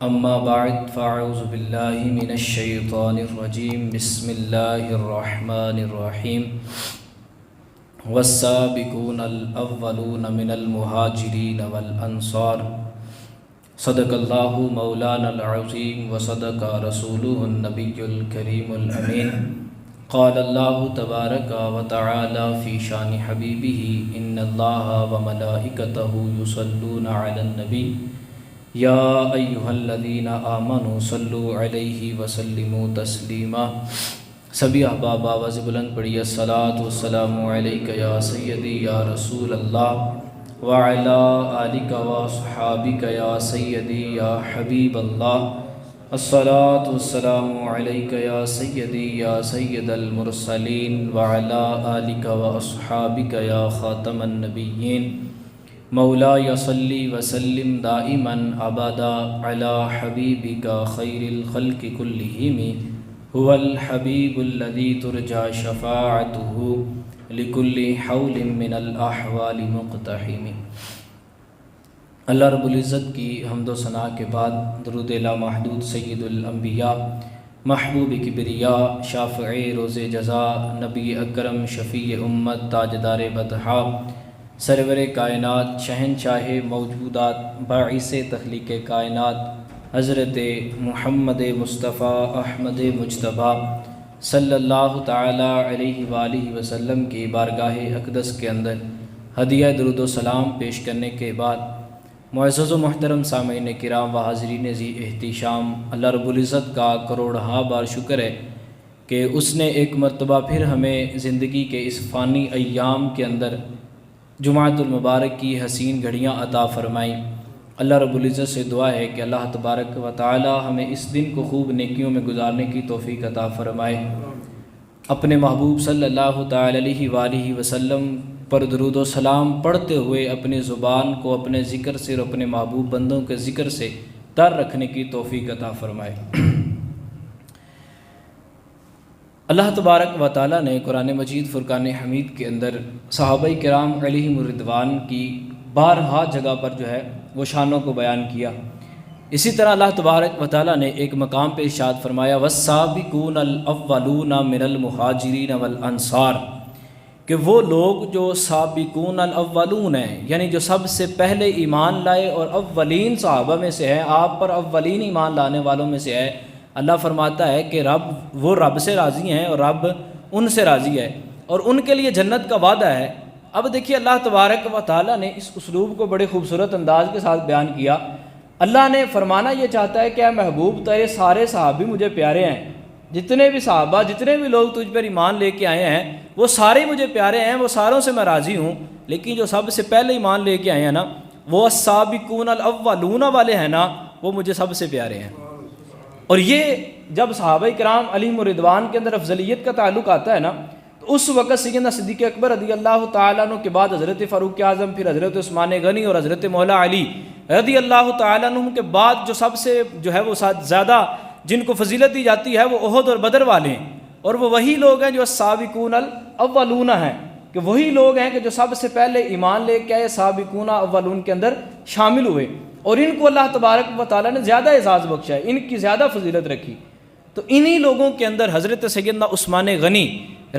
اما بعد فاعوذ باللہ من الشیطان الرجیم بسم اللہ الرحمن الرحیم والسابقون الاولون من المہاجرین والانصار صدق اللہ مولانا العظیم وصدق رسولہ النبی الکریم الامین قال اللہ تبارک وتعالی فی شان حبیبہ ان اللہ وملائکتہ یصلون علی النبی یا ایہا الذین آمنوا صلوا علیہ وسلموا تسلیما۔ سبھی احباب آواز بلند پڑھی الصلاۃ والسلام علیک یا سیدی یا رسول اللہ وعلی آلک واصحابک یا سیدی یا حبیب اللہ۔ الصلاۃ والسلام علیک یا سیدی یا سید المرسلین وعلی آلک واصحابک یا خاتم النبیین۔ مولا صلی وسلم دائما ابدا علی حبیبک خیر الخلق کلہم هو الحبیب الذی ترجى شفاعته لكل حول من الاحوال مقتحم۔ اللہ رب العزت کی حمد و ثنا کے بعد درود لامحدود سید الانبیاء محبوب کبریا شافع روز جزا نبی اکرم شفیع امت تاجدار بطحا سرور کائنات شہنشاہ موجودات باعث تخلیق کائنات حضرت محمد مصطفیٰ احمد مجتبیٰ صلی اللہ تعالی علیہ وآلہ وسلم کی بارگاہ اقدس کے اندر ہدیہ درود و سلام پیش کرنے کے بعد معزز و محترم سامعین کرام و حاضرین ذی احتشام، اللہ رب العزت کا کروڑہا بار شکر ہے کہ اس نے ایک مرتبہ پھر ہمیں زندگی کے اس فانی ایام کے اندر جمعۃ المبارک کی حسین گھڑیاں عطا فرمائیں۔ اللہ رب العزت سے دعا ہے کہ اللہ تبارک و تعالی ہمیں اس دن کو خوب نیکیوں میں گزارنے کی توفیق عطا فرمائے۔ اپنے محبوب صلی اللہ تعالی علیہ وآلہ وسلم پر درود و سلام پڑھتے ہوئے اپنی زبان کو اپنے ذکر سے اور اپنے محبوب بندوں کے ذکر سے تر رکھنے کی توفیق عطا فرمائے۔ اللہ تبارک و تعالیٰ نے قرآن مجید فرقان حمید کے اندر صحابہ کرام علیہم الرضوان کی بارہا جگہ پر وہ شانوں کو بیان کیا۔ اسی طرح اللہ تبارک و تعالیٰ نے ایک مقام پہ ارشاد فرمایا والسابقون الاولون من المہاجرین والانصار، کہ وہ لوگ جو سابقون الاولون ہیں، یعنی جو سب سے پہلے ایمان لائے اور اولین صحابہ میں سے ہیں، آپ پر اولین ایمان لانے والوں میں سے ہے۔ اللہ فرماتا ہے کہ وہ رب سے راضی ہیں اور رب ان سے راضی ہے اور ان کے لیے جنت کا وعدہ ہے۔ اب دیکھیے اللہ تبارک و تعالیٰ نے اس اسلوب کو بڑے خوبصورت انداز کے ساتھ بیان کیا۔ اللہ نے فرمانا یہ چاہتا ہے کہ اے محبوب تیرے سارے صحابی مجھے پیارے ہیں، جتنے بھی صحابہ جتنے بھی لوگ تجھ پر ایمان لے کے آئے ہیں وہ سارے مجھے پیارے ہیں، وہ ساروں سے میں راضی ہوں، لیکن جو سب سے پہلے ایمان لے کے آئے ہیں نا، وہ السابقون الاولون والے ہیں نا، وہ مجھے سب سے پیارے ہیں۔ اور یہ جب صحابہ کرام علیہم الرضوان کے اندر افضلیت کا تعلق آتا ہے نا، تو اس وقت سیدنا صدیق اکبر رضی اللہ تعالیٰ عنہ کے بعد حضرت فاروق اعظم، پھر حضرت عثمان غنی اور حضرت مولا علی رضی اللہ تعالیٰ عنہ کے بعد جو سب سے وہ زیادہ جن کو فضیلت دی جاتی ہے وہ احد اور بدر والے ہیں، اور وہ وہی لوگ ہیں جو السابقون الاولون ہیں، کہ وہی لوگ ہیں کہ جو سب سے پہلے ایمان لے کے آئے، سابقون اولون کے اندر شامل ہوئے، اور ان کو اللہ تبارک و تعالیٰ نے زیادہ اعزاز بخشا ہے، ان کی زیادہ فضیلت رکھی۔ تو انہی لوگوں کے اندر حضرت سیدنا عثمان غنی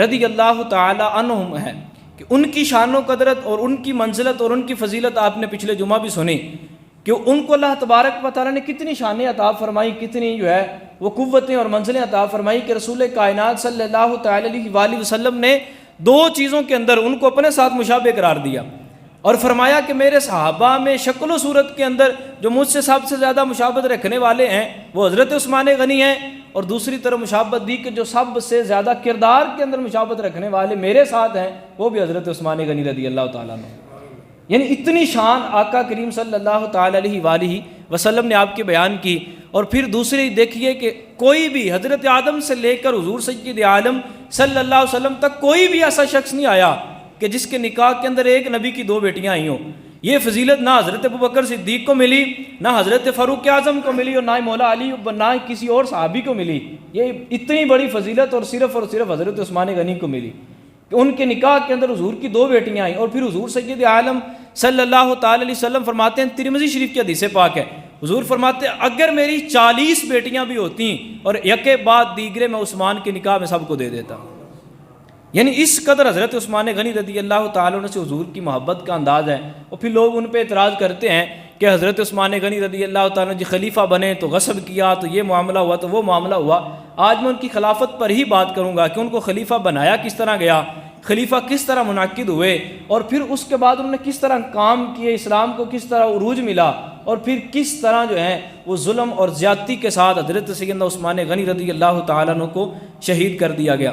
رضی اللہ تعالی عنہم ہے کہ ان کی شان و قدرت اور ان کی منزلت اور ان کی فضیلت آپ نے پچھلے جمعہ بھی سنی کہ ان کو اللہ تبارک و تعالیٰ نے کتنی شانیں عطا فرمائی، کتنی وہ قوتیں اور منزلیں عطا فرمائی کہ رسول کائنات صلی اللہ تعالی علیہ وآلہ وسلم نے دو چیزوں کے اندر ان کو اپنے ساتھ مشابہ قرار دیا اور فرمایا کہ میرے صحابہ میں شکل و صورت کے اندر جو مجھ سے سب سے زیادہ مشابہت رکھنے والے ہیں وہ حضرت عثمان غنی ہیں، اور دوسری طرف مشابہت دی کہ جو سب سے زیادہ کردار کے اندر مشابہت رکھنے والے میرے ساتھ ہیں وہ بھی حضرت عثمان غنی رضی اللہ تعالیٰ عنہ۔ یعنی اتنی شان آقا کریم صلی اللہ تعالی علیہ وآلہ وسلم نے آپ کی بیان کی۔ اور پھر دوسری دیکھیے کہ کوئی بھی حضرت آدم سے لے کر حضور سید عالم صلی اللہ علیہ وسلم تک کوئی بھی ایسا شخص نہیں آیا کہ جس کے نکاح کے اندر ایک نبی کی دو بیٹیاں آئی ہوں۔ یہ فضیلت نہ حضرت ابوبکر صدیق کو ملی، نہ حضرت فاروق اعظم کو ملی، اور نہ مولا علی، نہ کسی اور صحابی کو ملی۔ یہ اتنی بڑی فضیلت اور صرف حضرت عثمان غنی کو ملی کہ ان کے نکاح کے اندر حضور کی دو بیٹیاں آئیں۔ اور پھر حضور سید عالم صلی اللہ تعالی علیہ وسلم فرماتے ہیں، ترمذی شریف کی حدیث پاک ہے، حضور فرماتے اگر میری 40 بیٹیاں بھی ہوتی اور یکے بعد دیگرے میں عثمان کے نکاح میں سب کو دے دیتا. یعنی اس قدر حضرت عثمان غنی رضی اللہ تعالیٰ عنہ سے حضور کی محبت کا انداز ہے. اور پھر لوگ ان پہ اعتراض کرتے ہیں کہ حضرت عثمان غنی رضی اللہ تعالیٰ عنہ خلیفہ بنے تو غصب کیا تو یہ معاملہ ہوا تو وہ معاملہ ہوا. آج میں ان کی خلافت پر ہی بات کروں گا کہ ان کو خلیفہ بنایا کس طرح گیا, خلیفہ کس طرح منعقد ہوئے, اور پھر اس کے بعد انہوں نے کس طرح کام کیے, اسلام کو کس طرح عروج ملا, اور پھر کس طرح جو ہے وہ ظلم اور زیادتی کے ساتھ حضرت سیدنا عثمان غنی رضی اللہ تعالیٰ عنہ کو شہید کر دیا گیا.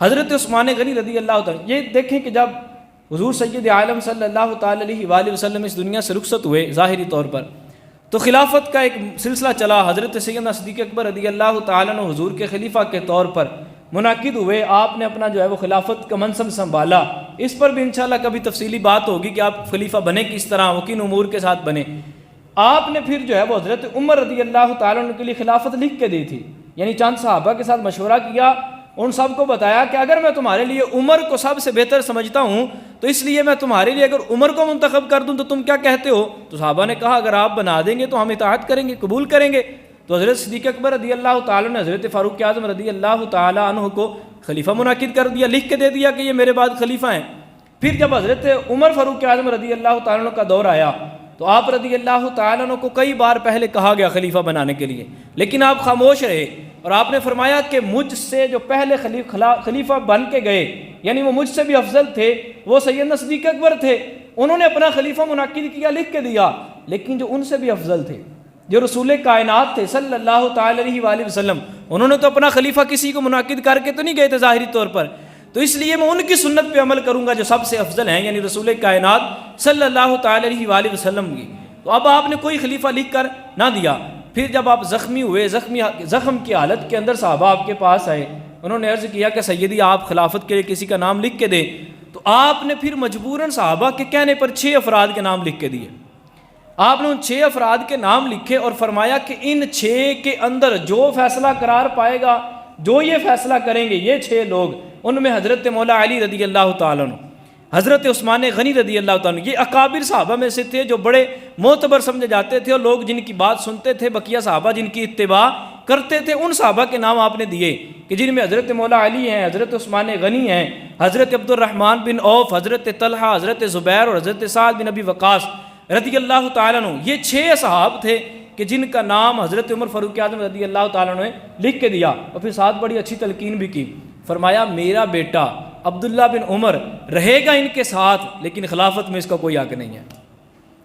حضرت عثمان غنی رضی اللہ تعالیٰ, یہ دیکھیں کہ جب حضور سید عالم صلی اللہ تعالیٰ علیہ وآلہ وسلم اس دنیا سے رخصت ہوئے ظاہری طور پر, تو خلافت کا ایک سلسلہ چلا. حضرت سیدنا صدیق اکبر رضی اللہ تعالیٰ عنہ حضور کے خلیفہ کے طور پر منعقد ہوئے. آپ نے اپنا جو ہے وہ خلافت کا منصب سنبھالا. اس پر بھی انشاءاللہ کبھی تفصیلی بات ہوگی کہ آپ خلیفہ بنے کس طرح, وہ کن امور کے ساتھ بنے. آپ نے پھر جو ہے وہ حضرت عمر رضی اللہ تعالیٰ عنہ کے لیے خلافت لکھ کے دی تھی. یعنی چند صحابہ کے ساتھ مشورہ کیا, ان سب کو بتایا کہ اگر میں تمہارے لیے عمر کو سب سے بہتر سمجھتا ہوں تو اس لیے میں تمہارے لیے اگر عمر کو منتخب کر دوں تو تم کیا کہتے ہو. تو صحابہ نے کہا اگر آپ بنا دیں گے تو ہم اطاعت کریں گے, قبول کریں گے. تو حضرت صدیق اکبر رضی اللہ تعالیٰ نے حضرت فاروق اعظم رضی اللہ تعالیٰ عنہ کو خلیفہ منعقد کر دیا, لکھ کے دے دیا کہ یہ میرے بعد خلیفہ ہیں. پھر جب حضرت عمر فاروق اعظم رضی اللہ تعالیٰ عنہ کا دور آیا تو آپ رضی اللہ تعالیٰ عنہ کو کئی بار پہلے کہا گیا خلیفہ بنانے کے لیے, لیکن آپ خاموش رہے. اور آپ نے فرمایا کہ مجھ سے جو پہلے خلیفہ بن کے گئے, یعنی وہ مجھ سے بھی افضل تھے, وہ سیدنا صدیق اکبر تھے. انہوں نے اپنا خلیفہ منعقد کیا, لکھ کے دیا, لیکن جو ان سے بھی افضل تھے, جو رسول کائنات تھے صلی اللہ تعالی علیہ وآلہ وسلم, انہوں نے تو اپنا خلیفہ کسی کو منعقد کر کے تو نہیں گئے تھے ظاہری طور پر. تو اس لیے میں ان کی سنت پہ عمل کروں گا جو سب سے افضل ہیں, یعنی رسول کائنات صلی اللہ تعالی علیہ وآلہ وسلم کی. تو اب آپ نے کوئی خلیفہ لکھ کر نہ دیا. پھر جب آپ زخمی ہوئے, زخم کی حالت کے اندر صحابہ آپ کے پاس آئے, انہوں نے عرض کیا کہ سیدی آپ خلافت کے لیے کسی کا نام لکھ کے دیں. تو آپ نے پھر مجبوراً صحابہ کے کہنے پر 6 افراد کے نام لکھ کے دیے. آپ نے ان 6 افراد کے نام لکھے اور فرمایا کہ ان 6 کے اندر جو فیصلہ قرار پائے گا, جو یہ فیصلہ کریں گے یہ 6 لوگ, ان میں حضرت مولا علی رضی اللہ تعالیٰ عنہ, حضرت عثمان غنی رضی اللہ تعالیٰ عنہ, یہ اکابر صحابہ میں سے تھے جو بڑے معتبر سمجھے جاتے تھے اور لوگ جن کی بات سنتے تھے, بقیہ صحابہ جن کی اتباع کرتے تھے. ان صحابہ کے نام آپ نے دیے کہ جن میں حضرت مولا علی ہیں, حضرت عثمان غنی ہیں, حضرت عبد الرحمن بن عوف, حضرت طلحہ, حضرت زبیر اور حضرت سعد بن ابی وقاص رضی اللہ تعالیٰ عنہ. یہ 6 صحاب تھے کہ جن کا نام حضرت عمر فاروق اعظم رضی اللہ تعالیٰ عنہ نے لکھ کے دیا. اور پھر ساتھ بڑی اچھی تلقین بھی کی. فرمایا میرا بیٹا عبداللہ بن عمر رہے گا ان کے ساتھ, لیکن خلافت میں اس کا کوئی حق نہیں ہے.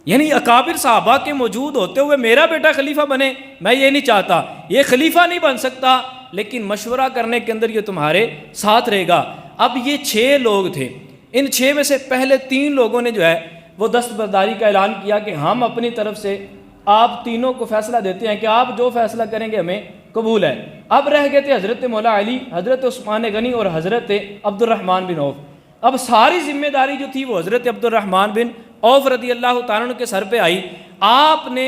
یعنی اکابر صحابہ کے موجود ہوتے ہوئے میرا بیٹا خلیفہ بنے, میں یہ نہیں چاہتا. یہ خلیفہ نہیں بن سکتا, لیکن مشورہ کرنے کے اندر یہ تمہارے ساتھ رہے گا. اب یہ 6 لوگ تھے. ان 6 میں سے پہلے 3 لوگوں نے جو ہے وہ دستبرداری کا اعلان کیا کہ ہم اپنی طرف سے آپ تینوں کو فیصلہ دیتے ہیں کہ آپ جو فیصلہ کریں گے ہمیں قبول ہے. اب رہ گئے تھے حضرت مولا علی, حضرت عثمان غنی اور حضرت عبد الرحمن بن عوف. اب ساری ذمہ داری جو تھی وہ حضرت عبد الرحمن بن عوف رضی اللہ تعالیٰ عنہ کے سر پہ آئی. آپ نے,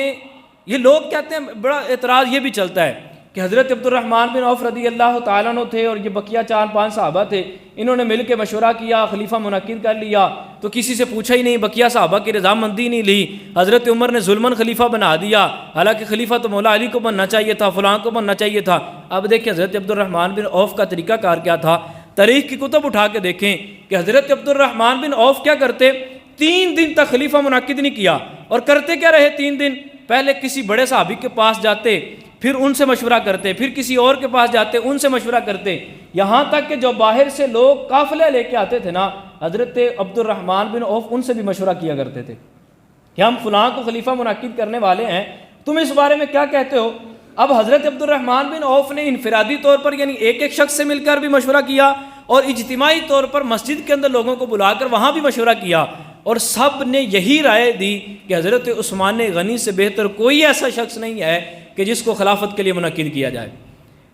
یہ لوگ کہتے ہیں بڑا اعتراض یہ بھی چلتا ہے کہ حضرت عبد الرحمن بن عوف رضی اللہ تعالیٰ عنہ تھے اور یہ بقیہ 4-5 صحابہ تھے, انہوں نے مل کے مشورہ کیا, خلیفہ منعقد کر لیا, تو کسی سے پوچھا ہی نہیں, بقیہ صحابہ کی رضامندی نہیں لی. حضرت عمر نے ظلماً خلیفہ بنا دیا, حالانکہ خلیفہ تو مولا علی کو بننا چاہیے تھا, فلاں کو بننا چاہیے تھا. اب دیکھیں حضرت عبد الرحمن بن عوف کا طریقہ کار کیا تھا. تاریخ کی کتب اٹھا کے دیکھیں کہ حضرت عبد الرحمن بن عوف کیا کرتے, 3 دن تک خلیفہ منعقد نہیں کیا. اور کرتے کیا رہے 3 دن؟ پہلے کسی بڑے صحابی کے پاس جاتے, پھر ان سے مشورہ کرتے, پھر کسی اور کے پاس جاتے, ان سے مشورہ کرتے, یہاں تک کہ جو باہر سے لوگ قافلے لے کے آتے تھے نا, حضرت عبد الرحمن بن عوف ان سے بھی مشورہ کیا کرتے تھے کہ ہم فلاں کو خلیفہ منعقد کرنے والے ہیں, تم اس بارے میں کیا کہتے ہو. اب حضرت عبد الرحمن بن عوف نے انفرادی طور پر یعنی ایک شخص سے مل کر بھی مشورہ کیا, اور اجتماعی طور پر مسجد کے اندر لوگوں کو بلا کر وہاں بھی مشورہ کیا, اور سب نے یہی رائے دی کہ حضرت عثمان غنی سے بہتر کوئی ایسا شخص نہیں ہے کہ جس کو خلافت کے لیے منعقد کیا جائے,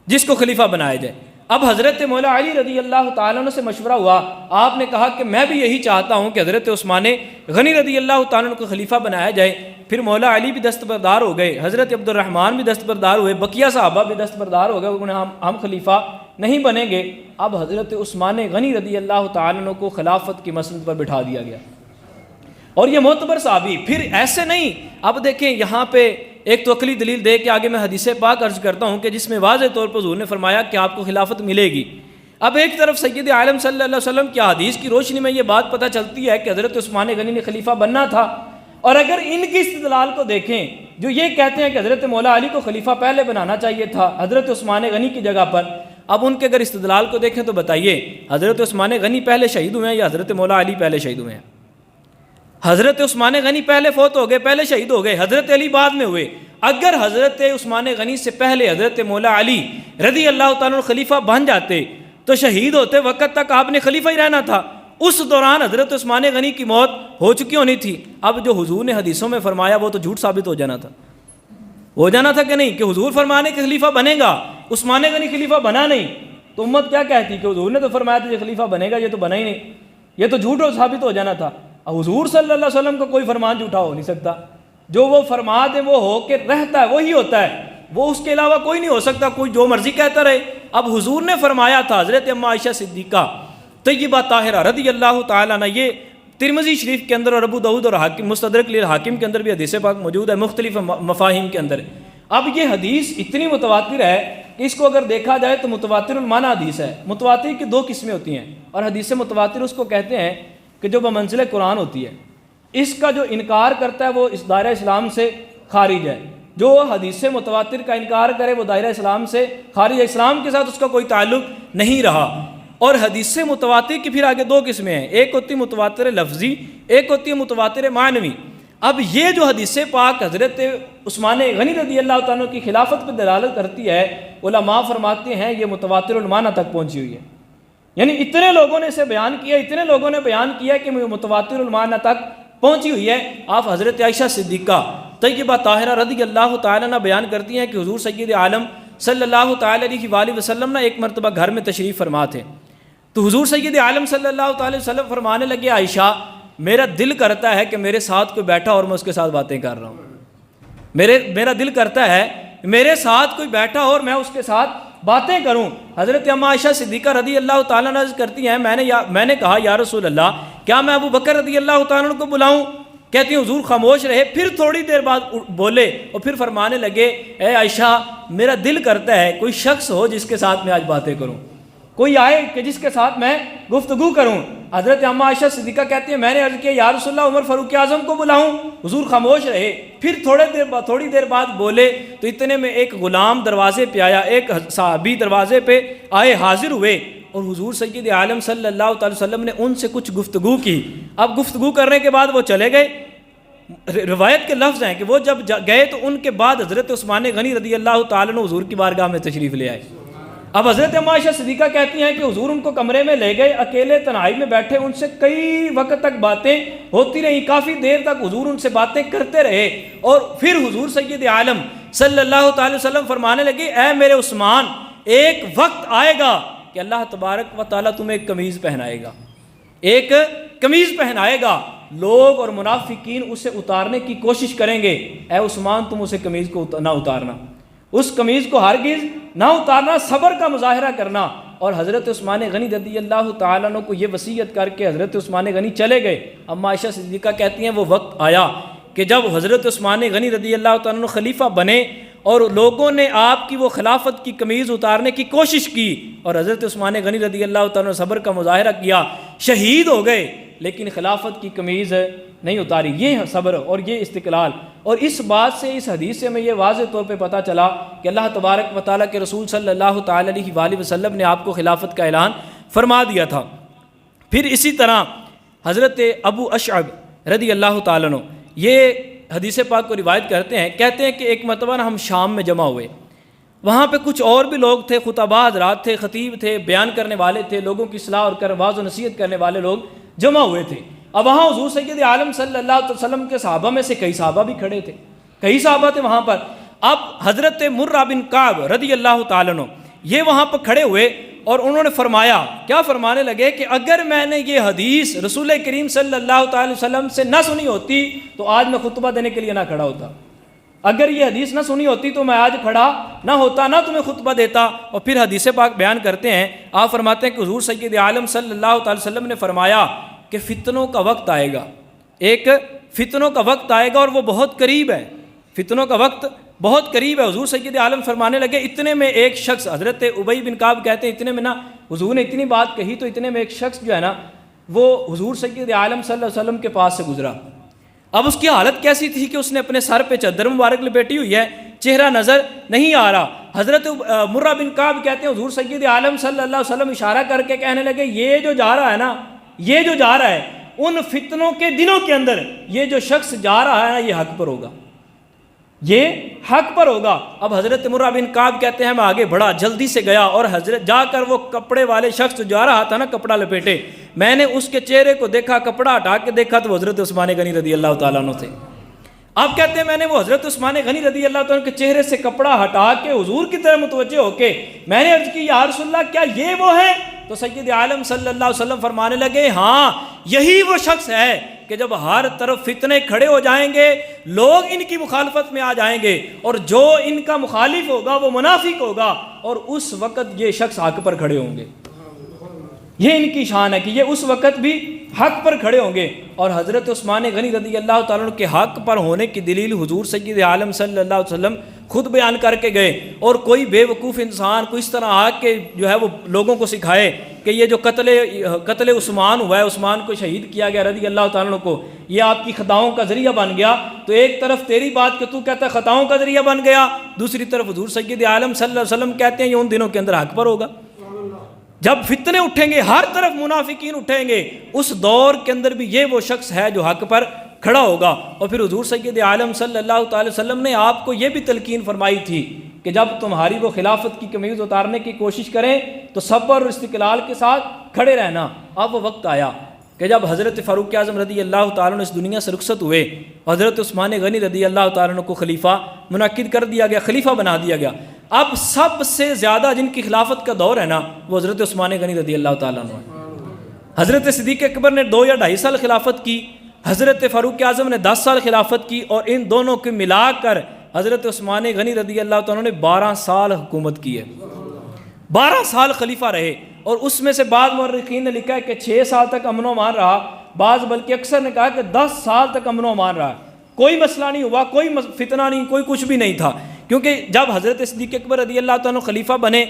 جس کو خلیفہ بنایا جائے. اب حضرت مولا علی رضی اللہ تعالیٰ عنہ سے مشورہ ہوا, آپ نے کہا کہ میں بھی یہی چاہتا ہوں کہ حضرت عثمان غنی رضی اللہ تعالیٰ عنہ کو خلیفہ بنایا جائے. پھر مولا علی بھی دستبردار ہو گئے, حضرت عبد الرحمن بھی دستبردار ہوئے, بقیہ صحابہ بھی دستبردار ہو گئے, ہم خلیفہ نہیں بنیں گے. اب حضرت عثمان غنی رضی اللہ تعالیٰ عنہ کو خلافت کی مسند پر بٹھا دیا گیا, اور یہ معتبر صحابی. پھر ایسے نہیں, اب دیکھیں یہاں پہ ایک تو عقلی دلیل دے کے آگے میں حدیث پاک عرض کرتا ہوں کہ جس میں واضح طور پر حضور نے فرمایا کہ آپ کو خلافت ملے گی۔ اب ایک طرف سید عالم صلی اللہ علیہ وسلم کی حدیث کی روشنی میں یہ بات پتہ چلتی ہے کہ حضرت عثمان غنی نے خلیفہ بننا تھا، اور اگر ان کی استدلال کو دیکھیں جو یہ کہتے ہیں کہ حضرت مولا علی کو خلیفہ پہلے بنانا چاہیے تھا حضرت عثمان غنی کی جگہ پر، اب ان کے اگر استدلال کو دیکھیں تو بتائیے حضرت عثمان غنی پہلے شہید ہوئے ہیں یا حضرت مولا علی پہلے شہید ہوئے ہیں؟ حضرت عثمان غنی پہلے فوت ہو گئے، پہلے شہید ہو گئے، حضرت علی بعد میں ہوئے۔ اگر حضرت عثمان غنی سے پہلے حضرت مولا علی رضی اللہ تعالیٰ عنہ خلیفہ بن جاتے تو شہید ہوتے وقت تک آپ نے خلیفہ ہی رہنا تھا، اس دوران حضرت عثمان غنی کی موت ہو چکی ہونی تھی۔ اب جو حضور نے حدیثوں میں فرمایا وہ تو جھوٹ ثابت ہو جانا تھا کہ نہیں، کہ حضور فرمانے کہ خلیفہ بنے گا، عثمان غنی خلیفہ بنا نہیں، تو امت کیا کہتی کہ حضور نے تو فرمایا تھا یہ خلیفہ بنے گا، یہ تو بنا ہی نہیں، یہ تو جھوٹ ثابت ہو جانا تھا۔ حضور صلی اللہ علیہ وسلم کا کوئی فرمان جھوٹا ہو نہیں سکتا، جو وہ فرما دیں وہ ہو کے رہتا ہے وہی ہوتا ہے، وہ اس کے علاوہ کوئی نہیں ہو سکتا، کوئی جو مرضی کہتا رہے۔ اب حضور نے فرمایا تھا، حضرت اماں عائشہ صدیقہ طیبہ طاہرہ رضی اللہ تعالیٰ عنہ، یہ ترمذی شریف کے اندر اور ابو داؤد اور حاکم مستدرک للحاکم کے اندر بھی حدیث پاک موجود ہے، مختلف مفاہیم کے اندر۔ اب یہ حدیث اتنی متواتر ہے کہ اس کو اگر دیکھا جائے تو متواتر المعنی حدیث ہے۔ متواتر کی دو قسمیں ہوتی ہیں، اور حدیث متواتر اس کو کہتے ہیں کہ جو بمنزل قرآن ہوتی ہے، اس کا جو انکار کرتا ہے وہ اس دائرہ اسلام سے خارج ہے، جو حدیث متواتر کا انکار کرے وہ دائرہ اسلام سے خارج ہے، اسلام کے ساتھ اس کا کوئی تعلق نہیں رہا۔ اور حدیث متواتر کی پھر آگے دو قسمیں ہیں، ایک ہوتی ہے متواتر لفظی، ایک ہوتی ہے متواتر معنوی۔ اب یہ جو حدیث پاک حضرت عثمان غنی رضی اللہ تعالیٰ کی خلافت پہ دلالت کرتی ہے، علماء فرماتے ہیں یہ متواتر المعنی تک پہنچی ہوئی ہے، یعنی اتنے لوگوں نے اسے بیان کیا، اتنے لوگوں نے بیان کیا کہ متواتر المعنی تک پہنچی ہوئی ہے۔ آپ حضرت عائشہ صدیقہ طیبہ طاہرہ رضی اللہ تعالیٰ عنہ بیان کرتی ہیں کہ حضور سید عالم صلی اللہ تعالیٰ علیہ وآلہ وسلم نے ایک مرتبہ گھر میں تشریف فرما تھے، تو حضور سید عالم صلی اللہ تعالیٰ علیہ وسلم فرمانے لگے، عائشہ میرا دل کرتا ہے کہ میرے ساتھ کوئی بیٹھا اور میں اس کے ساتھ باتیں کر رہا ہوں، میرا دل کرتا ہے میرے ساتھ کوئی بیٹھا اور میں اس کے ساتھ باتیں کروں۔ حضرت اماں عائشہ صدیقہ رضی اللہ تعالیٰ عنہ کرتی ہیں میں نے کہا یا رسول اللہ کیا میں ابو بکر رضی اللہ تعالیٰ عنہ کو بلاؤں؟ کہتی ہیں حضور خاموش رہے، پھر تھوڑی دیر بعد بولے اور پھر فرمانے لگے، اے عائشہ میرا دل کرتا ہے کوئی شخص ہو جس کے ساتھ میں آج باتیں کروں، کوئی آئے کہ جس کے ساتھ میں گفتگو کروں۔ حضرت اماں عائشہ صدیقہ کہتی ہیں میں نے عرض کیا یا رسول اللہ عمر فاروق اعظم کو بلاؤں؟ حضور خاموش رہے، پھر تھوڑی دیر بعد بولے، تو اتنے میں ایک غلام دروازے پہ آیا، ایک صحابی دروازے پہ آئے، حاضر ہوئے، اور حضور سید عالم صلی اللہ تعالی وسلم نے ان سے کچھ گفتگو کی۔ اب گفتگو کرنے کے بعد وہ چلے گئے، روایت کے لفظ ہیں کہ وہ جب گئے تو ان کے بعد حضرت عثمان غنی رضی اللہ تعالیٰ عنہ حضور کی بارگاہ میں تشریف لے آئے۔ اب حضرت اماں عائشہ صدیقہ کہتی ہیں کہ حضور ان کو کمرے میں لے گئے، اکیلے تنہائی میں بیٹھے، ان سے کئی وقت تک باتیں ہوتی رہیں، کافی دیر تک حضور ان سے باتیں کرتے رہے، اور پھر حضور سید عالم صلی اللہ تعالی وسلم فرمانے لگے، اے میرے عثمان ایک وقت آئے گا کہ اللہ تبارک و تعالیٰ تمہیں ایک قمیض پہنائے گا، ایک قمیض پہنائے گا، لوگ اور منافقین اسے اتارنے کی کوشش کریں گے، اے عثمان تم اسے قمیض کو نہ اتارنا، اس قمیض کو ہرگز نہ اتارنا، صبر کا مظاہرہ کرنا۔ اور حضرت عثمان غنی رضی اللہ تعالیٰ عنہ کو یہ وصیت کر کے حضرت عثمان غنی چلے گئے۔ اماں عائشہ صدیقہ کہتی ہیں وہ وقت آیا کہ جب حضرت عثمان غنی رضی اللہ تعالیٰ عنہ خلیفہ بنے اور لوگوں نے آپ کی وہ خلافت کی قمیض اتارنے کی کوشش کی، اور حضرت عثمان غنی رضی اللہ تعالیٰ عنہ صبر کا مظاہرہ کیا، شہید ہو گئے، لیکن خلافت کی قمیض نہیں اتاری۔ یہ صبر اور یہ استقلال، اور اس بات سے اس حدیث سے ہمیں یہ واضح طور پہ پتہ چلا کہ اللہ تبارک و تعالیٰ کے رسول صلی اللہ تعالیٰ علیہ وآلہ وسلم نے آپ کو خلافت کا اعلان فرما دیا تھا۔ پھر اسی طرح حضرت ابو اشعب رضی اللہ تعالیٰ عنہ یہ حدیث پاک کو روایت کرتے ہیں، کہتے ہیں کہ ایک مرتبہ ہم شام میں جمع ہوئے، وہاں پہ کچھ اور بھی لوگ تھے، خطباء حضرات تھے، خطیب تھے، بیان کرنے والے تھے، لوگوں کی اصلاح اور واعظ و نصیحت کرنے والے لوگ جمع ہوئے تھے۔ اب وہاں حضور سید عالم صلی اللہ علیہ وسلم کے صحابہ میں سے کئی صحابہ بھی کھڑے تھے، کئی صحابہ تھے وہاں پر۔ اب حضرت مرہ بن کعب رضی اللہ تعالیٰ عنہ یہ وہاں پر کھڑے ہوئے اور انہوں نے فرمایا، کیا فرمانے لگے کہ اگر میں نے یہ حدیث رسول کریم صلی اللہ تعالی وسلم سے نہ سنی ہوتی تو آج میں خطبہ دینے کے لیے نہ کھڑا ہوتا، اگر یہ حدیث نہ سنی ہوتی تو میں آج کھڑا نہ ہوتا، نہ تمہیں خطبہ دیتا۔ اور پھر حدیث پاک بیان کرتے ہیں، آپ فرماتے ہیں کہ حضور سید عالم صلی اللہ تعالی وسلم نے فرمایا کہ فتنوں کا وقت آئے گا، ایک فتنوں کا وقت آئے گا اور وہ بہت قریب ہے، فتنوں کا وقت بہت قریب ہے۔ حضور سید عالم فرمانے لگے، اتنے میں ایک شخص، حضرت ابی بن کعب کہتے ہیں اتنے میں نا حضور نے اتنی بات کہی تو اتنے میں ایک شخص جو ہے نا وہ حضور سید عالم صلی اللہ علیہ وسلم کے پاس سے گزرا۔ اب اس کی حالت کیسی تھی کہ اس نے اپنے سر پہ چادر مبارک لپیٹی ہوئی ہے، چہرہ نظر نہیں آ رہا۔ حضرت مرہ بن کعب کہتے ہیں حضور سید عالم صلی اللہ علیہ وسلم اشارہ کر کے کہنے لگے، یہ جو جا رہا ہے نا، یہ جو جا رہا ہے ان فتنوں کے دنوں کے اندر یہ جو شخص جا رہا ہے نا یہ حق پر ہوگا، یہ حق پر ہوگا۔ اب حضرت مرہ بن کعب کہتے ہیں میں آگے بڑھا، جلدی سے گیا اور حضرت جا کر وہ کپڑے والے شخص جو جا رہا تھا نا کپڑا لپیٹے، میں نے اس کے چہرے کو دیکھا، کپڑا ہٹا کے دیکھا تو حضرت عثمان غنی رضی اللہ تعالیٰ عنہ تھے۔ آپ کہتے ہیں میں نے وہ حضرت عثمان غنی رضی اللہ تعالیٰ عنہ کے چہرے سے کپڑا ہٹا کے حضور کی طرف متوجہ ہو کے میں نے عرض کی یا رسول اللہ کیا یہ وہ ہے؟ تو سید عالم صلی اللہ علیہ وسلم فرمانے لگے ہاں یہی وہ شخص ہے کہ جب ہر طرف فتنے کھڑے ہو جائیں گے، لوگ ان کی مخالفت میں آ جائیں گے اور جو ان کا مخالف ہوگا وہ منافق ہوگا، اور اس وقت یہ شخص حق پر کھڑے ہوں گے۔ یہ ان کی شان ہے کہ یہ اس وقت بھی حق پر کھڑے ہوں گے۔ اور حضرت عثمان غنی رضی اللہ تعالیٰ عنہ کے حق پر ہونے کی دلیل حضور سید عالم صلی اللہ علیہ وسلم خود بیان کر کے گئے، اور کوئی بے وقوف انسان کوئی اس طرح آ کے جو ہے وہ لوگوں کو سکھائے کہ یہ جو قتل عثمان ہوا ہے، عثمان کو شہید کیا گیا رضی اللہ تعالیٰ عنہ کو، یہ آپ کی خطاؤں کا ذریعہ بن گیا، تو ایک طرف تیری بات کہ تو کہتا ہے خطاؤں کا ذریعہ بن گیا، دوسری طرف حضور سید عالم صلی اللہ علیہ وسلم کہتے ہیں یہ ان دنوں کے اندر حق پر ہوگا جب فتنے اٹھیں گے، ہر طرف منافقین اٹھیں گے، اس دور کے اندر بھی یہ وہ شخص ہے جو حق پر کھڑا ہوگا۔ اور پھر حضور سید عالم صلی اللہ تعالی وسلم نے آپ کو یہ بھی تلقین فرمائی تھی کہ جب تمہاری وہ خلافت کی قمیض اتارنے کی کوشش کریں تو صبر اور استقلال کے ساتھ کھڑے رہنا۔ اب وہ وقت آیا کہ جب حضرت فاروق اعظم رضی اللہ تعالیٰ عنہ اس دنیا سے رخصت ہوئے، حضرت عثمان غنی رضی اللہ تعالیٰ عنہ کو خلیفہ منعقد کر دیا گیا، خلیفہ بنا دیا گیا۔ اب سب سے زیادہ جن کی خلافت کا دور ہے نا وہ حضرت عثمان غنی رضی اللہ تعالیٰ عنہ ہے۔ حضرت صدیق اکبر نے 2 یا 2.5 سال خلافت کی، حضرت فاروق اعظم نے 10 سال خلافت کی، اور ان دونوں کو ملا کر حضرت عثمان غنی رضی اللہ تعالیٰ عنہ نے 12 سال حکومت کی ہے، 12 سال خلیفہ رہے۔ اور اس میں سے بعض مورخین نے لکھا ہے کہ 6 سال تک امن و امان رہا، بعض بلکہ اکثر نے کہا کہ 10 سال تک امن و امان رہا، کوئی مسئلہ نہیں ہوا، کوئی فتنہ نہیں، کوئی کچھ بھی نہیں تھا۔ کیونکہ جب حضرت صدیق اکبر رضی اللہ تعالیٰ خلیفہ بنے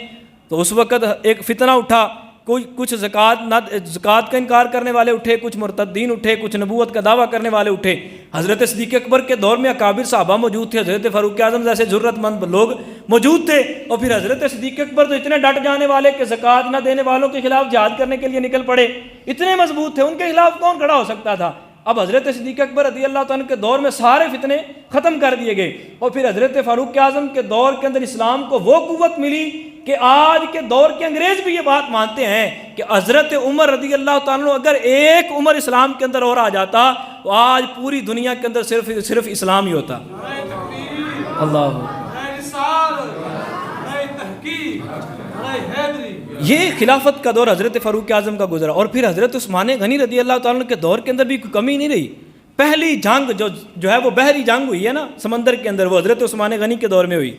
تو اس وقت ایک فتنہ اٹھا، کچھ زکوٰۃ کا انکار کرنے والے اٹھے، کچھ مرتدین اٹھے، کچھ نبوت کا دعویٰ کرنے والے اٹھے۔ حضرت صدیق اکبر کے دور میں اکابر صحابہ موجود تھے، حضرت فاروق اعظم جیسے ضرورت مند لوگ موجود تھے، اور پھر حضرت صدیق اکبر تو اتنے ڈٹ جانے والے کہ زکوٰۃ نہ دینے والوں کے خلاف جہاد کرنے کے لیے نکل پڑے، اتنے مضبوط تھے، ان کے خلاف کون کھڑا ہو سکتا تھا؟ اب حضرت صدیق اکبر رضی اللہ تعالیٰ کے دور میں سارے فتنے ختم کر دیے گئے، اور پھر حضرت فاروق اعظم کے دور کے اندر اسلام کو وہ قوت ملی کہ آج کے دور کے انگریز بھی یہ بات مانتے ہیں کہ حضرت عمر رضی اللہ تعالیٰ اگر ایک عمر اسلام کے اندر اور آ جاتا تو آج پوری دنیا کے اندر صرف اسلام ہی ہوتا۔ اللہ، یہ خلافت کا دور حضرت فاروق اعظم کا گزرا، اور پھر حضرت عثمان غنی رضی اللہ تعالیٰ کے دور کے اندر بھی کوئی کمی نہیں رہی۔ پہلی جنگ جو ہے وہ بحری جنگ ہوئی ہے نا سمندر کے اندر، وہ حضرت عثمان غنی کے دور میں ہوئی،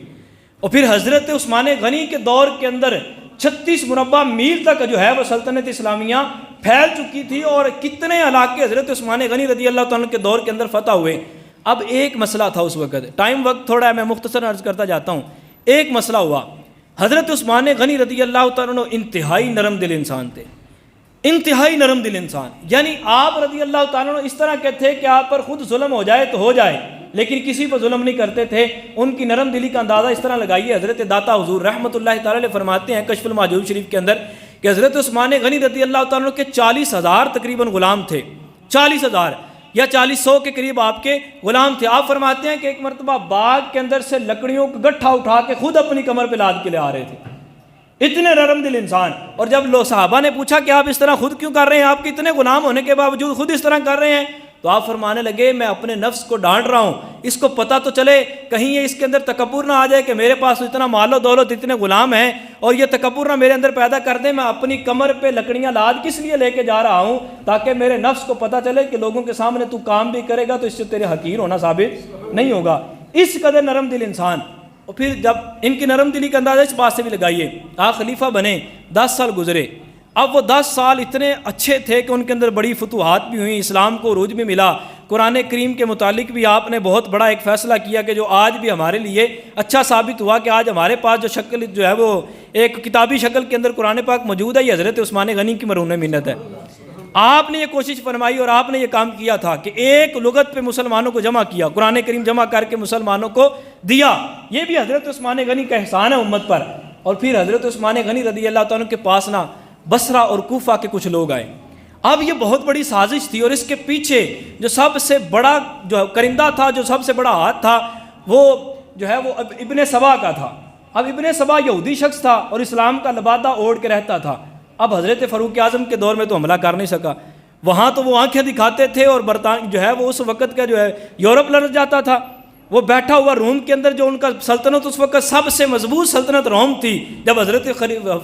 اور پھر حضرت عثمان غنی کے دور کے اندر 36 مربع میل تک جو ہے وہ سلطنت اسلامیہ پھیل چکی تھی، اور کتنے علاقے حضرت عثمان غنی رضی اللہ تعالیٰ کے دور کے اندر فتح ہوئے۔ اب ایک مسئلہ تھا اس وقت، وقت تھوڑا ہے، میں مختصر عرض کرتا جاتا ہوں۔ ایک مسئلہ ہوا، حضرت عثمان غنی رضی اللہ تعالیٰ انتہائی نرم دل انسان تھے، انتہائی نرم دل انسان، یعنی آپ رضی اللہ تعالیٰ اس طرح کے تھے کہ آپ پر خود ظلم ہو جائے تو ہو جائے لیکن کسی پر ظلم نہیں کرتے تھے۔ ان کی نرم دلی کا اندازہ اس طرح لگائیے، حضرت داتا حضور رحمۃ اللہ تعالیٰ علیہ فرماتے ہیں کشف المحجوب شریف کے اندر کہ حضرت عثمان غنی رضی اللہ تعالیٰ کے 40,000 تقریباً غلام تھے، 40,000 یا 40,100 کے قریب آپ کے غلام تھے۔ آپ فرماتے ہیں کہ ایک مرتبہ باغ کے اندر سے لکڑیوں کا گٹھا اٹھا کے خود اپنی کمر پہ لاد کے لے آ رہے تھے، اتنے نرم دل انسان۔ اور جب لوگ صحابہ نے پوچھا کہ آپ اس طرح خود کیوں کر رہے ہیں، آپ کے اتنے غلام ہونے کے باوجود خود اس طرح کر رہے ہیں، تو آپ فرمانے لگے میں اپنے نفس کو ڈانٹ رہا ہوں، اس کو پتہ تو چلے کہیں یہ اس کے اندر تکبر نہ آ جائے کہ میرے پاس اتنا مال و دولت اتنے غلام ہیں اور یہ تکبر نہ میرے اندر پیدا کر دیں، میں اپنی کمر پہ لکڑیاں لاد کس لیے لے کے جا رہا ہوں تاکہ میرے نفس کو پتہ چلے کہ لوگوں کے سامنے تو کام بھی کرے گا تو اس سے تیرے حقیر ہونا ثابت نہیں ہوگا۔ اس قدر نرم دل انسان۔ اور پھر جب ان کی نرم دلی کا اندازہ اس بات سے بھی لگائیے، آپ خلیفہ بنے، 10 سال گزرے، اب وہ 10 سال اتنے اچھے تھے کہ ان کے اندر بڑی فتوحات بھی ہوئیں، اسلام کو عروج بھی ملا، قرآن کریم کے متعلق بھی آپ نے بہت بڑا ایک فیصلہ کیا کہ جو آج بھی ہمارے لیے اچھا ثابت ہوا کہ آج ہمارے پاس جو شکل جو ہے وہ ایک کتابی شکل کے اندر قرآن پاک موجود ہے، یہ حضرت عثمان غنی کی مرہون منت ہے۔ آپ نے یہ کوشش فرمائی اور آپ نے یہ کام کیا تھا کہ ایک لغت پہ مسلمانوں کو جمع کیا، قرآن کریم جمع کر کے مسلمانوں کو دیا، یہ بھی حضرت عثمان غنی کا احسان ہے امت پر۔ اور پھر حضرت عثمان غنی رضی اللہ تعالیٰ کے پاس نا بصرہ اور کوفہ کے کچھ لوگ آئے۔ اب یہ بہت بڑی سازش تھی، اور اس کے پیچھے جو سب سے بڑا جو کرندہ تھا، جو سب سے بڑا ہاتھ تھا، وہ جو ہے وہ ابن سبا کا تھا۔ اب ابن سبا یہودی شخص تھا اور اسلام کا لبادہ اوڑھ کے رہتا تھا۔ اب حضرت فاروق اعظم کے دور میں تو حملہ کر نہیں سکا، وہاں تو وہ آنکھیں دکھاتے تھے، اور برطانیہ جو ہے وہ اس وقت کا جو ہے یورپ لڑ جاتا تھا۔ وہ بیٹھا ہوا روم کے اندر جو ان کا سلطنت اس وقت سب سے مضبوط سلطنت روم تھی۔ جب حضرت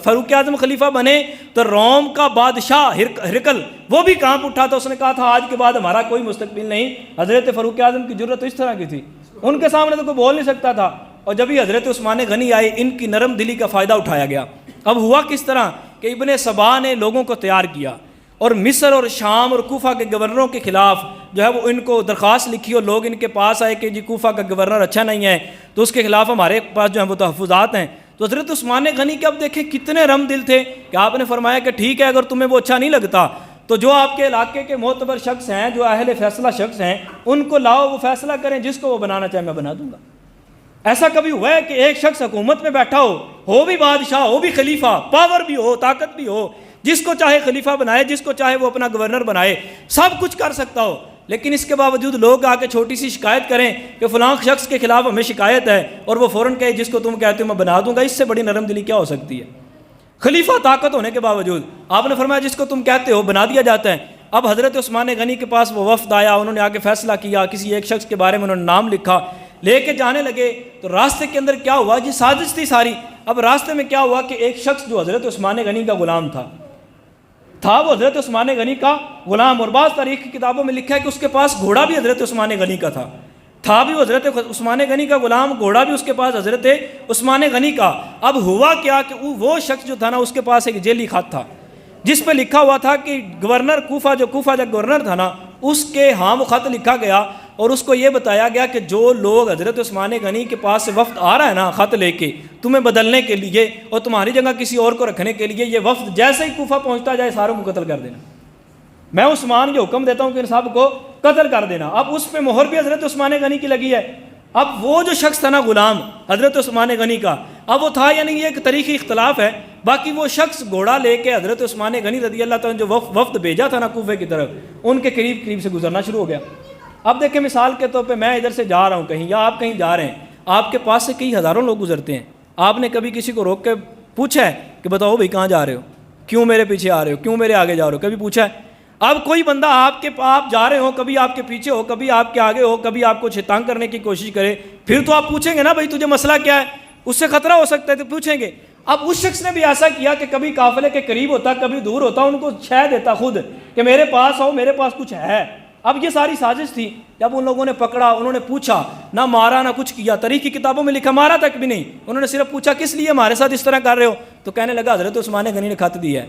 فاروق اعظم خلیفہ بنے تو روم کا بادشاہ ہرقل وہ بھی کانپ اٹھا تھا، اس نے کہا تھا آج کے بعد ہمارا کوئی مستقبل نہیں۔ حضرت فاروق اعظم کی جرت اس طرح کی تھی، ان کے سامنے تو کوئی بول نہیں سکتا تھا۔ اور جب ہی حضرت عثمان غنی آئے، ان کی نرم دلی کا فائدہ اٹھایا گیا۔ اب ہوا کس طرح کہ ابن سبا نے لوگوں کو تیار کیا اور مصر اور شام اور کوفہ کے گورنروں کے خلاف جو ہے وہ ان کو درخواست لکھی، اور لوگ ان کے پاس آئے کہ جی کوفہ کا گورنر اچھا نہیں ہے، تو اس کے خلاف ہمارے پاس جو ہے وہ تحفظات ہیں۔ تو حضرت عثمان غنی کے اب دیکھیں کتنے رم دل تھے کہ آپ نے فرمایا کہ ٹھیک ہے، اگر تمہیں وہ اچھا نہیں لگتا تو جو آپ کے علاقے کے معتبر شخص ہیں، جو اہل فیصلہ شخص ہیں، ان کو لاؤ، وہ فیصلہ کریں، جس کو وہ بنانا چاہے میں بنا دوں گا۔ ایسا کبھی ہوا ہے کہ ایک شخص حکومت میں بیٹھا ہو بھی بادشاہ، ہو بھی خلیفہ، پاور بھی ہو، طاقت بھی ہو، جس کو چاہے خلیفہ بنائے، جس کو چاہے وہ اپنا گورنر بنائے، سب کچھ کر سکتا ہو، لیکن اس کے باوجود لوگ آ کے چھوٹی سی شکایت کریں کہ فلاں شخص کے خلاف ہمیں شکایت ہے، اور وہ فوراً کہے جس کو تم کہتے ہو میں بنا دوں گا؟ اس سے بڑی نرم دلی کیا ہو سکتی ہے؟ خلیفہ طاقت ہونے کے باوجود آپ نے فرمایا جس کو تم کہتے ہو بنا دیا جاتا ہے۔ اب حضرت عثمان غنی کے پاس وہ وفد آیا، انہوں نے آ کے فیصلہ کیا، کسی ایک شخص کے بارے میں انہوں نے نام لکھا، لے کے جانے لگے۔ تو راستے کے اندر کیا ہوا، یہ سازش تھی ساری۔ اب راستے میں کیا ہوا کہ ایک شخص جو حضرت عثمان غنی کا غلام تھا وہ حضرت عثمان غنی کا غلام، اور بعض تاریخ کی کتابوں میں لکھا ہے کہ اس کے پاس گھوڑا بھی حضرت عثمان غنی کا تھا بھی وہ حضرت عثمان غنی کا غلام، گھوڑا بھی اس کے پاس حضرت عثمان غنی کا۔ اب ہوا کیا کہ وہ شخص جو تھا نا، اس کے پاس ایک جیلی خط تھا جس پہ لکھا ہوا تھا کہ گورنر کوفہ جو گورنر تھا نا، اس کے ہاں وہ خط لکھا گیا، اور اس کو یہ بتایا گیا کہ جو لوگ حضرت عثمان غنی کے پاس سے وفد آ رہا ہے نا خط لے کے تمہیں بدلنے کے لیے اور تمہاری جگہ کسی اور کو رکھنے کے لیے، یہ وفد جیسے ہی کوفہ پہنچتا جائے ساروں کو قتل کر دینا۔ میں عثمان یہ حکم دیتا ہوں کہ ان سب کو قتل کر دینا۔ اب اس پہ مہر بھی حضرت عثمان غنی کی لگی ہے۔ اب وہ جو شخص تھا نا غلام حضرت عثمان غنی کا، اب وہ تھا، یعنی یہ ایک تاریخی اختلاف ہے، باقی وہ شخص گھوڑا لے کے حضرت عثمان غنی رضی اللہ تعالیٰ نے جو وفد بھیجا تھا نا کوفے کی طرف، ان کے قریب سے گزرنا شروع ہو گیا۔ اب دیکھیں مثال کے طور پہ میں ادھر سے جا رہا ہوں کہیں، یا آپ کہیں جا رہے ہیں، آپ کے پاس سے کئی ہزاروں لوگ گزرتے ہیں، آپ نے کبھی کسی کو روک کے پوچھا ہے کہ بتاؤ بھائی کہاں جا رہے ہو، کیوں میرے پیچھے آ رہے ہو، کیوں میرے آگے جا رہے ہو؟ کبھی پوچھا ہے؟ اب کوئی بندہ آپ جا رہے ہو، کبھی آپ کے پیچھے ہو، کبھی آپ کے آگے ہو، کبھی آپ کو تنگ کرنے کی کوشش کرے، پھر تو آپ پوچھیں گے نا بھائی تجھے مسئلہ کیا ہے، اس سے خطرہ ہو سکتا ہے تو پوچھیں گے۔ اب اس شخص نے بھی ایسا کیا کہ کبھی قافلے کے قریب ہوتا، کبھی دور ہوتا، ان کو شے دیتا خود کہ میرے پاس آؤ، میرے پاس کچھ ہے۔ اب یہ ساری سازش تھی۔ جب ان لوگوں نے پکڑا، انہوں نے پوچھا، نہ مارا نہ کچھ کیا، تاریخ کی کتابوں میں لکھا مارا تک بھی نہیں، انہوں نے صرف پوچھا کس لیے ہمارے ساتھ اس طرح کر رہے ہو؟ تو کہنے لگا حضرت عثمان غنی نے خط دیا ہے،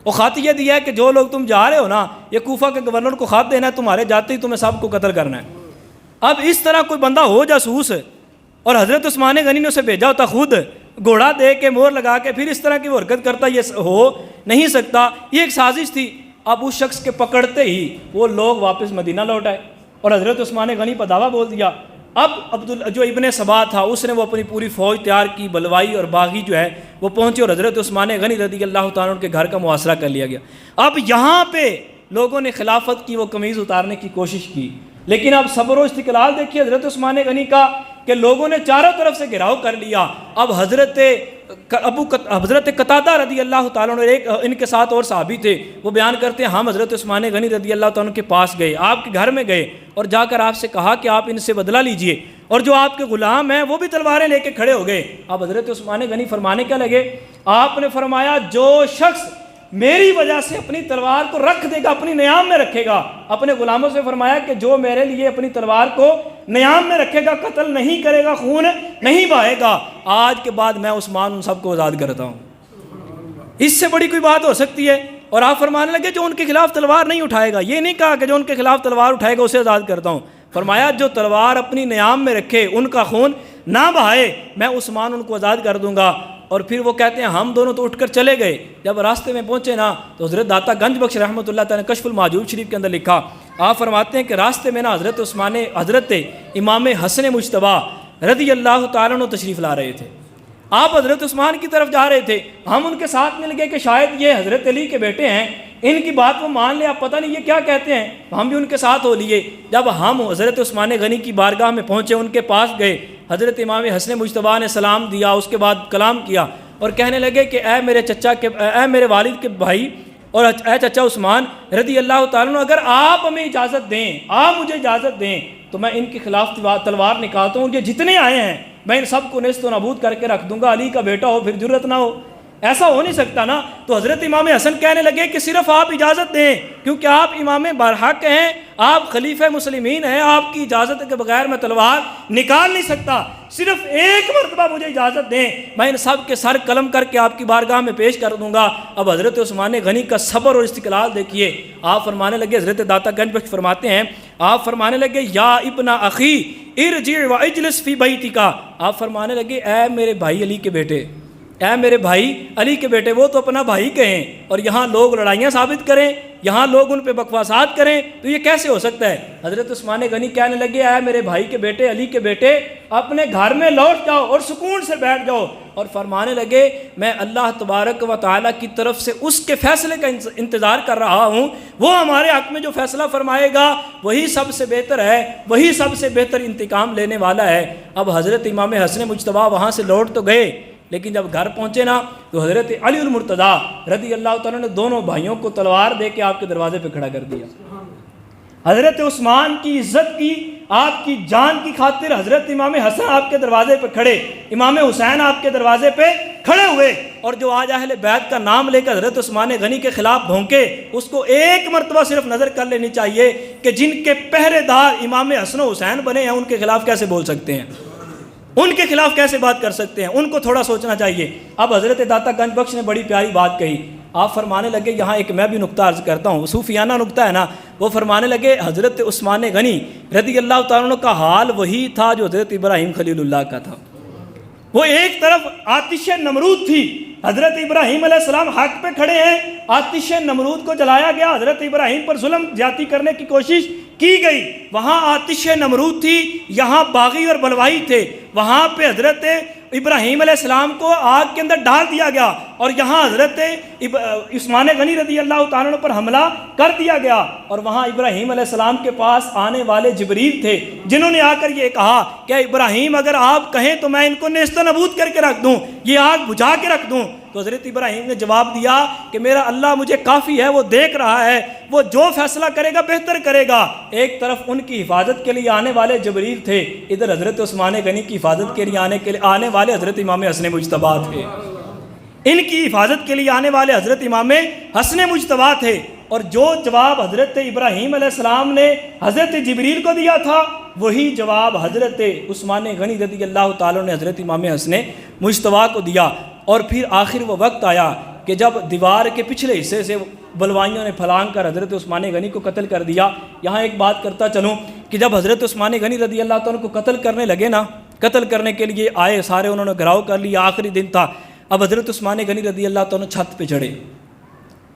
وہ خط یہ دیا ہے کہ جو لوگ تم جا رہے ہو نا، یہ کوفہ کے گورنر کو خط دینا ہے، تمہارے جاتے ہی تمہیں سب کو قتل کرنا ہے۔ اب اس طرح کوئی بندہ ہو جاسوس، اور حضرت عثمان غنی نے اسے بھیجا ہوتا خود گھوڑا دے کے مہر لگا کے، پھر اس طرح کی وہ حرکت کرتا، یہ ہو نہیں سکتا، یہ ایک سازش تھی۔ اب اس شخص کے پکڑتے ہی وہ لوگ واپس مدینہ لوٹ آئے اور حضرت عثمان غنی پر دعویٰ بول دیا۔ اب جو ابن سبا تھا اس نے وہ اپنی پوری فوج تیار کی، بلوائی اور باغی جو ہے وہ پہنچے، اور حضرت عثمان غنی رضی اللہ تعالیٰ عنہ کے گھر کا محاصرہ کر لیا گیا۔ اب یہاں پہ لوگوں نے خلافت کی وہ قمیض اتارنے کی کوشش کی، لیکن اب صبر و استقلال دیکھیے حضرت عثمان غنی کا کہ لوگوں نے چاروں طرف سے گھیراؤ کر لیا۔ اب حضرت قتادہ رضی اللہ تعالیٰ عنہ، ایک ان کے ساتھ اور صحابی تھے، وہ بیان کرتے ہیں ہم حضرت عثمان غنی رضی اللہ تعالیٰ عنہ کے پاس گئے، آپ کے گھر میں گئے اور جا کر آپ سے کہا کہ آپ ان سے بدلہ لیجئے، اور جو آپ کے غلام ہیں وہ بھی تلواریں لے کے کھڑے ہو گئے۔ اب حضرت عثمان غنی فرمانے کیا لگے، آپ نے فرمایا جو شخص میری وجہ سے اپنی تلوار کو رکھ دے گا، اپنی نیام میں رکھے گا، اپنے غلاموں سے فرمایا کہ جو میرے لیے اپنی تلوار کو نیام میں رکھے گا، قتل نہیں کرے گا، خون نہیں بہائے گا، آج کے بعد میں عثمان ان سب کو آزاد کرتا ہوں۔ اس سے بڑی کوئی بات ہو سکتی ہے؟ اور آپ فرمانے لگے جو ان کے خلاف تلوار نہیں اٹھائے گا. یہ نہیں کہا کہ جو ان کے خلاف تلوار اٹھائے گا اسے آزاد کرتا ہوں. فرمایا جو تلوار اپنی نیام میں رکھے ان کا خون نہ بہائے میں عثمان ان کو آزاد کر دوں گا. اور پھر وہ کہتے ہیں ہم دونوں تو اٹھ کر چلے گئے. جب راستے میں پہنچے نا تو حضرت داتا گنج بخش رحمۃ اللہ تعالیٰ نے کشف المحجوب شریف کے اندر لکھا. آپ فرماتے ہیں کہ راستے میں نا حضرت امام حسن مجتبیٰ رضی اللہ تعالیٰ عنہ تشریف لا رہے تھے. آپ حضرت عثمان کی طرف جا رہے تھے. ہم ان کے ساتھ مل گئے کہ شاید یہ حضرت علی کے بیٹے ہیں, ان کی بات وہ مان لے, آپ پتہ نہیں یہ کیا کہتے ہیں. ہم بھی ان کے ساتھ ہو لیے. جب ہم حضرت عثمان غنی کی بارگاہ میں پہنچے, ان کے پاس گئے, حضرت امام حسن مجتبیٰ نے سلام دیا, اس کے بعد کلام کیا اور کہنے لگے کہ اے میرے والد کے بھائی اور اے چچا عثمان رضی اللہ تعالیٰ عنہ, اگر آپ ہمیں اجازت دیں, آپ مجھے اجازت دیں تو میں ان کے خلاف تلوار نکالتا ہوں. یہ جتنے آئے ہیں میں ان سب کو نیست و نابود کر کے رکھ دوں گا. علی کا بیٹا ہو پھر جرت نہ ہو, ایسا ہو نہیں سکتا نا. تو حضرت امام حسن کہنے لگے کہ صرف آپ اجازت دیں, کیونکہ آپ امام برحق ہیں, آپ خلیفہ مسلمین ہیں, آپ کی اجازت کے بغیر میں تلوار نکال نہیں سکتا. صرف ایک مرتبہ مجھے اجازت دیں, میں ان سب کے سر قلم کر کے آپ کی بارگاہ میں پیش کر دوں گا. اب حضرت عثمان غنی کا صبر اور استقلال دیکھیے. آپ فرمانے لگے, حضرت داتا گنج بخش فرماتے ہیں, آپ فرمانے لگے یا ابن اخی ارجع واجلس فی بیتک. آپ فرمانے لگے اے میرے بھائی علی کے بیٹے, اے میرے بھائی علی کے بیٹے, وہ تو اپنا بھائی کہیں اور یہاں لوگ لڑائیاں ثابت کریں, یہاں لوگ ان پہ بکواسات کریں, تو یہ کیسے ہو سکتا ہے. حضرت عثمان غنی کہنے لگے اے میرے بھائی کے بیٹے, علی کے بیٹے, اپنے گھر میں لوٹ جاؤ اور سکون سے بیٹھ جاؤ. اور فرمانے لگے میں اللہ تبارک و تعالیٰ کی طرف سے اس کے فیصلے کا انتظار کر رہا ہوں, وہ ہمارے حق میں جو فیصلہ فرمائے گا وہی سب سے بہتر ہے, وہی سب سے بہتر انتقام لینے والا ہے. اب حضرت امام حسن مجتبیٰ وہاں سے لوٹ تو گئے, لیکن جب گھر پہنچے نا تو حضرت علی المرتضیٰ رضی اللہ تعالیٰ نے دونوں بھائیوں کو تلوار دے کے آپ کے دروازے پہ کھڑا کر دیا. حضرت عثمان کی عزت کی, آپ کی جان کی خاطر حضرت امام حسن آپ کے دروازے پہ کھڑے, امام حسین آپ کے دروازے پہ کھڑے ہوئے. اور جو آج اہل بیت کا نام لے کر حضرت عثمان غنی کے خلاف بھونکے, اس کو ایک مرتبہ صرف نظر کر لینی چاہیے کہ جن کے پہرے دار امام حسن و حسین بنے ہیں ان کے خلاف کیسے بول سکتے ہیں, ان کے خلاف کیسے بات کر سکتے ہیں. ان کو تھوڑا سوچنا چاہیے. اب حضرت داتا گنج بخش نے بڑی پیاری بات کہی. آپ فرمانے لگے, یہاں ایک میں بھی نقطہ عرض کرتا ہوں, صوفیانہ نقطہ ہے نا. وہ فرمانے لگے حضرت عثمان غنی رضی اللہ تعالیٰ عنہ کا حال وہی تھا جو حضرت ابراہیم خلیل اللہ کا تھا. وہ ایک طرف آتش نمرود تھی, حضرت ابراہیم علیہ السلام حق پہ کھڑے ہیں, آتش نمرود کو جلایا گیا, حضرت ابراہیم پر ظلم زیادتی کرنے کی کوشش کی گئی. وہاں آتش نمرود تھی, یہاں باغی اور بلوائی تھے. وہاں پہ حضرت ابراہیم علیہ السلام کو آگ کے اندر ڈال دیا گیا, اور یہاں حضرت عثمان غنی رضی اللہ تعالیٰ عنہ پر حملہ کر دیا گیا. اور وہاں ابراہیم علیہ السلام کے پاس آنے والے جبریل تھے, جنہوں نے آ کر یہ کہا کہ ابراہیم اگر آپ کہیں تو میں ان کو نیست و نابود کر کے رکھ دوں, یہ آگ بجھا کے رکھ دوں. تو حضرت ابراہیم نے جواب دیا کہ میرا اللہ مجھے کافی ہے, وہ دیکھ رہا ہے, وہ جو فیصلہ کرے گا بہتر کرے گا. ایک طرف ان کی حفاظت کے لیے آنے والے جبریل تھے, ادھر حضرت عثمان غنی کی حفاظت کے لیے آنے والے حضرت امام حسن مجتبیٰ تھے. ان کی حفاظت کے لیے آنے والے حضرت امام حسن مجتبیٰ تھے. اور جو جواب حضرت ابراہیم علیہ السلام نے حضرت جبریل کو دیا تھا, وہی جواب حضرت عثمان غنی رضی اللہ تعالیٰ نے حضرت امام حسن مجتبیٰ کو دیا. اور پھر آخر وہ وقت آیا کہ جب دیوار کے پچھلے حصے سے بلوائیوں نے پھلانگ کر حضرت عثمان غنی کو قتل کر دیا. یہاں ایک بات کرتا چلوں کہ جب حضرت عثمان غنی رضی اللہ تعالیٰ کو قتل کرنے لگے نا, قتل کرنے کے لیے آئے سارے, انہوں نے گھراؤ کر لیا, آخری دن تھا. اب حضرت عثمان غنی رضی اللہ تعالیٰ چھت پہ چڑھے,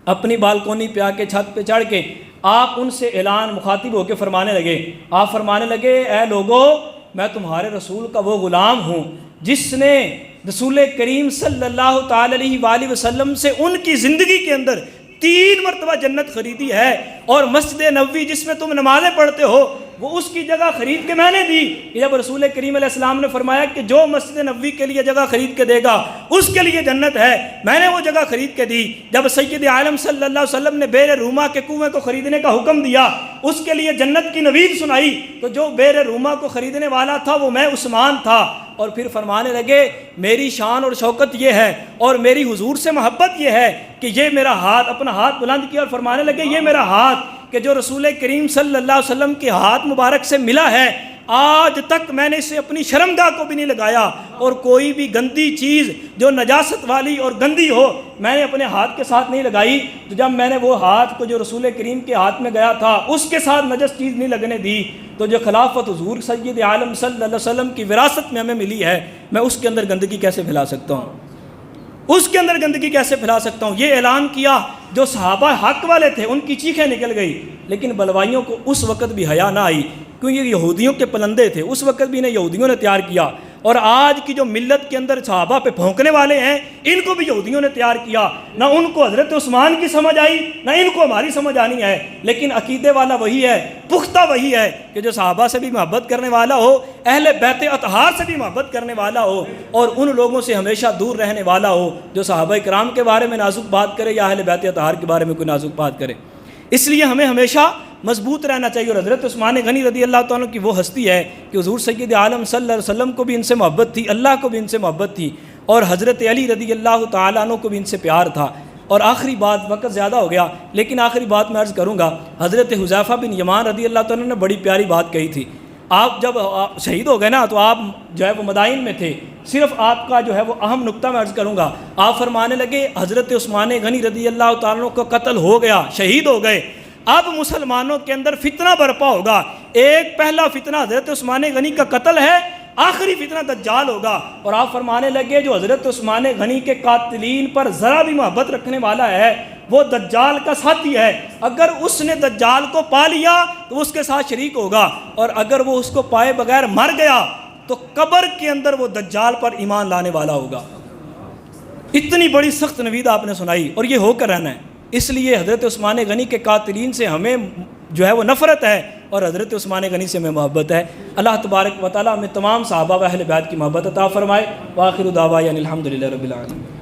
اپنی بالکونی پہ آ کے چھت پہ چڑھ کے آپ ان سے اعلان مخاطب ہو کے فرمانے لگے. آپ فرمانے لگے اے لوگو, میں تمہارے رسول کا وہ غلام ہوں جس نے رسول کریم صلی اللہ تعالی علیہ وآلہ وسلم سے ان کی زندگی کے اندر 3 مرتبہ جنت خریدی ہے, اور مسجد نبوی جس میں تم نمازیں پڑھتے ہو وہ اس کی جگہ خرید کے میں نے دی. جب رسول کریم علیہ السلام نے فرمایا کہ جو مسجد نبوی کے لیے جگہ خرید کے دے گا اس کے لیے جنت ہے, میں نے وہ جگہ خرید کے دی. جب سید عالم صلی اللہ علیہ وسلم نے بیر روما کے کنویں کو خریدنے کا حکم دیا, اس کے لیے جنت کی نوید سنائی, تو جو بیر روما کو خریدنے والا تھا وہ میں عثمان تھا. اور پھر فرمانے لگے میری شان اور شوکت یہ ہے اور میری حضور سے محبت یہ ہے کہ یہ میرا ہاتھ, اپنا ہاتھ بلند کیا اور فرمانے لگے یہ میرا ہاتھ کہ جو رسول کریم صلی اللہ علیہ وسلم کے ہاتھ مبارک سے ملا ہے, آج تک میں نے اسے اپنی شرمگاہ کو بھی نہیں لگایا، اور کوئی بھی گندی چیز جو نجاست والی اور گندی ہو میں نے اپنے ہاتھ کے ساتھ نہیں لگائی۔ تو جب میں نے وہ ہاتھ کو جو رسول کریم کے ہاتھ میں گیا تھا اس کے ساتھ نجس چیز نہیں لگنے دی، تو جو خلافت حضور سید عالم صلی اللہ علیہ وسلم کی وراثت میں ہمیں ملی ہے، میں اس کے اندر گندگی کیسے پھیلا سکتا ہوں؟ اس کے اندر گندگی کیسے پھیلا سکتا ہوں؟ یہ اعلان کیا، جو صحابہ حق والے تھے ان کی چیخیں نکل گئی، لیکن بلوائیوں کو اس وقت بھی حیا نہ آئی، کیونکہ یہ یہودیوں کے پلندے تھے، اس وقت بھی انہیں یہودیوں نے تیار کیا، اور آج کی جو ملت کے اندر صحابہ پہ بھونکنے والے ہیں ان کو بھی یہودیوں نے تیار کیا۔ نہ ان کو حضرت عثمان کی سمجھ آئی، نہ ان کو ہماری سمجھ آنی ہے، لیکن عقیدے والا وہی ہے، پختہ وہی ہے کہ جو صحابہ سے بھی محبت کرنے والا ہو، اہل بیت اطہار سے بھی محبت کرنے والا ہو، اور ان لوگوں سے ہمیشہ دور رہنے والا ہو جو صحابہ کرام کے بارے میں نازک بات کرے یا اہل بیت اطہار کے بارے میں کوئی نازک بات کرے۔ اس لیے ہمیں ہمیشہ مضبوط رہنا چاہیے، اور حضرت عثمان غنی رضی اللہ تعالیٰ کی وہ ہستی ہے کہ حضور سید عالم صلی اللہ علیہ وسلم کو بھی ان سے محبت تھی، اللہ کو بھی ان سے محبت تھی، اور حضرت علی رضی اللہ تعالیٰ عنہ کو بھی ان سے پیار تھا۔ اور آخری بات، وقت زیادہ ہو گیا لیکن آخری بات میں عرض کروں گا، حضرت حذیفہ بن یمان رضی اللہ تعالیٰ نے بڑی پیاری بات کہی تھی۔ آپ جب شہید ہو گئے نا تو آپ جو ہے وہ مدائن میں تھے، صرف آپ کا جو ہے وہ اہم نقطہ میں عرض کروں گا، آپ فرمانے لگے حضرت عثمان غنی رضی اللہ تعالیٰ عنہ کا قتل ہو گیا، شہید ہو گئے، اب مسلمانوں کے اندر فتنہ برپا ہوگا، ایک پہلا فتنہ حضرت عثمان غنی کا قتل ہے، آخری فتنہ دجال ہوگا۔ اور آپ فرمانے لگے جو حضرت عثمان غنی کے قاتلین پر ذرا بھی محبت رکھنے والا ہے وہ دجال کا ساتھی ہے، اگر اس نے دجال کو پا لیا تو اس کے ساتھ شریک ہوگا، اور اگر وہ اس کو پائے بغیر مر گیا تو قبر کے اندر وہ دجال پر ایمان لانے والا ہوگا۔ اتنی بڑی سخت نوید آپ نے سنائی، اور یہ ہو کر رہنا ہے۔ اس لیے حضرت عثمان غنی کے قاتلین سے ہمیں جو ہے وہ نفرت ہے، اور حضرت عثمان غنی سے ہمیں محبت ہے۔ اللہ تبارک و تعالیٰ ہمیں تمام صحابہ و اہل بیت کی محبت عطا فرمائے۔ وآخر دعوانا الحمدللہ رب العالمین۔